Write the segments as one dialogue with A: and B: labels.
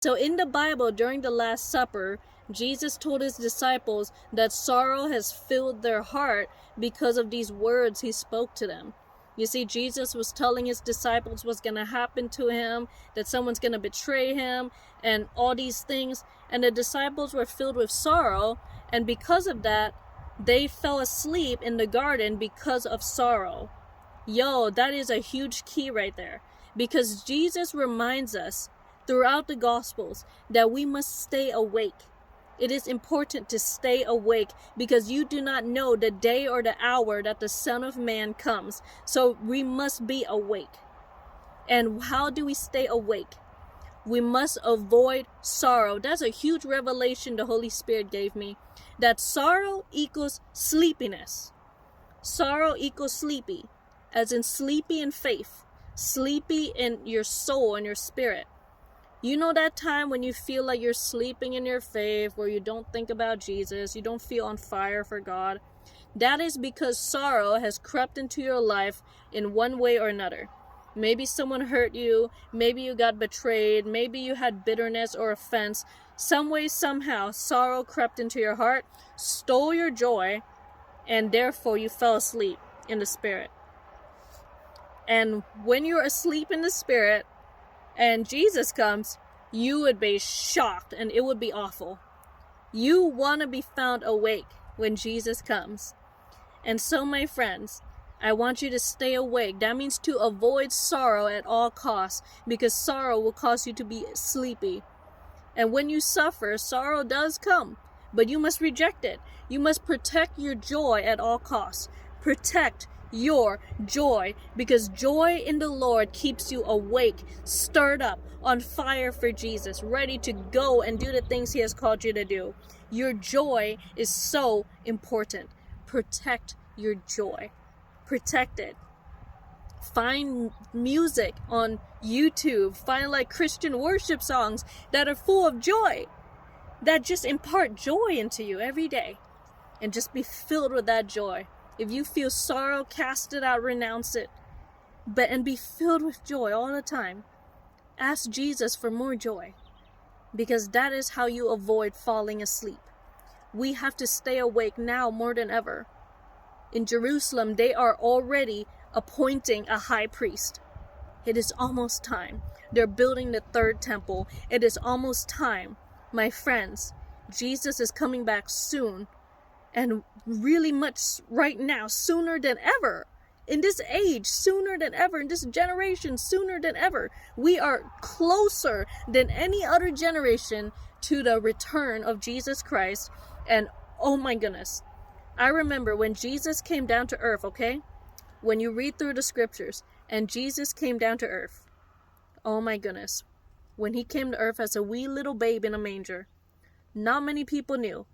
A: So in the Bible, during the Last Supper, Jesus told his disciples that sorrow has filled their heart because of these words he spoke to them. You see, Jesus was telling his disciples what's going to happen to him, that someone's going to betray him, and all these things. And the disciples were filled with sorrow, and because of that, they fell asleep in the garden because of sorrow. Yo, that is a huge key right there. Because Jesus reminds us throughout the Gospels that we must stay awake. It is important to stay awake because you do not know the day or the hour that the Son of Man comes. So we must be awake. And how do we stay awake? We must avoid sorrow. That's a huge revelation the Holy Spirit gave me. That sorrow equals sleepiness. Sorrow equals sleepy, as in sleepy in faith, sleepy in your soul and your spirit. You know that time when you feel like you're sleeping in your faith, where you don't think about Jesus, you don't feel on fire for God? That is because sorrow has crept into your life in one way or another. Maybe someone hurt you, maybe you got betrayed, maybe you had bitterness or offense. Some way, somehow, sorrow crept into your heart, stole your joy, and therefore you fell asleep in the spirit. And when you're asleep in the spirit, and Jesus comes, you would be shocked and it would be awful. You want to be found awake when Jesus comes. And so, my friends, I want you to stay awake. That means to avoid sorrow at all costs, because sorrow will cause you to be sleepy. And when you suffer, sorrow does come, but you must reject it. You must protect your joy at all costs. Protect your joy, because joy in the Lord keeps you awake, stirred up, on fire for Jesus, ready to go and do the things he has called you to do. Your joy is so important. Protect your joy. Protect it. Find music on YouTube. Find like Christian worship songs that are full of joy, that just impart joy into you every day, and just be filled with that joy. If you feel sorrow, cast it out, renounce it, and be filled with joy all the time. Ask Jesus for more joy, because that is how you avoid falling asleep. We have to stay awake now more than ever. In Jerusalem, they are already appointing a high priest. It is almost time. They're building the third temple. It is almost time. My friends, Jesus is coming back soon. And really much right now, sooner than ever. In this age, sooner than ever. In this generation, sooner than ever. We are closer than any other generation to the return of Jesus Christ. And oh my goodness, I remember when Jesus came down to earth, okay? When you read through the scriptures, and Jesus came down to earth. Oh my goodness. When he came to earth as a wee little babe in a manger, not many people knew.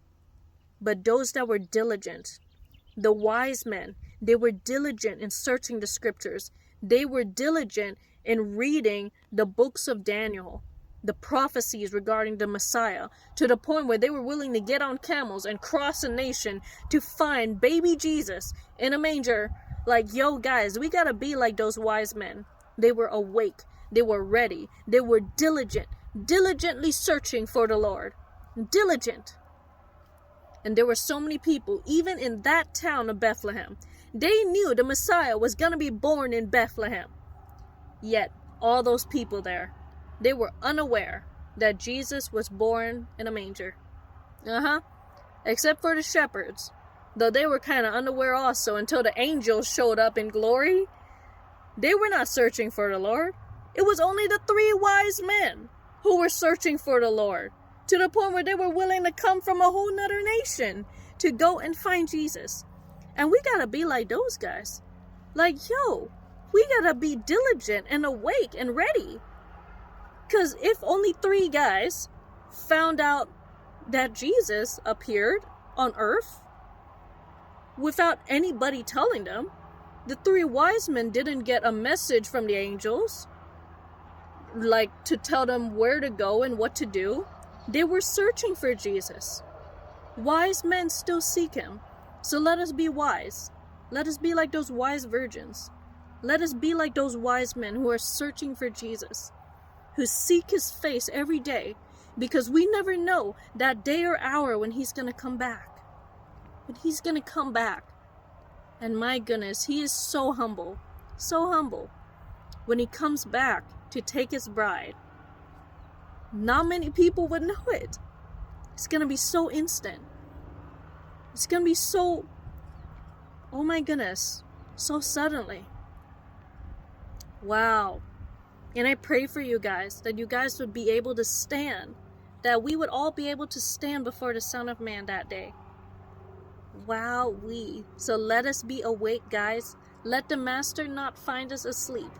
A: But those that were diligent, the wise men, they were diligent in searching the scriptures. They were diligent in reading the books of Daniel, the prophecies regarding the Messiah, to the point where they were willing to get on camels and cross a nation to find baby Jesus in a manger. Like, yo guys, we gotta be like those wise men. They were awake. They were ready. They were diligent, diligently searching for the Lord. Diligent. And there were so many people, even in that town of Bethlehem. They knew the Messiah was going to be born in Bethlehem. Yet, all those people there, they were unaware that Jesus was born in a manger. Except for the shepherds. Though they were kind of unaware also until the angels showed up in glory. They were not searching for the Lord. It was only the 3 wise men who were searching for the Lord. To the point where they were willing to come from a whole nother nation to go and find Jesus. And we gotta be like those guys. Like, yo, we gotta be diligent and awake and ready. Because if only 3 guys found out that Jesus appeared on earth without anybody telling them, the 3 wise men didn't get a message from the angels, like to tell them where to go and what to do. They were searching for Jesus. Wise men still seek him. So let us be wise. Let us be like those wise virgins. Let us be like those wise men who are searching for Jesus. who seek his face every day, because we never know that day or hour when he's going to come back. When he's going to come back. And my goodness, he is so humble. So humble. When he comes back to take his bride, not many people would know it. It's going to be so instant. It's going to be so, oh my goodness, so suddenly. Wow. And I pray for you guys, that you guys would be able to stand, that we would all be able to stand before the Son of Man that day. Wow, so let us be awake, guys. Let the Master not find us asleep.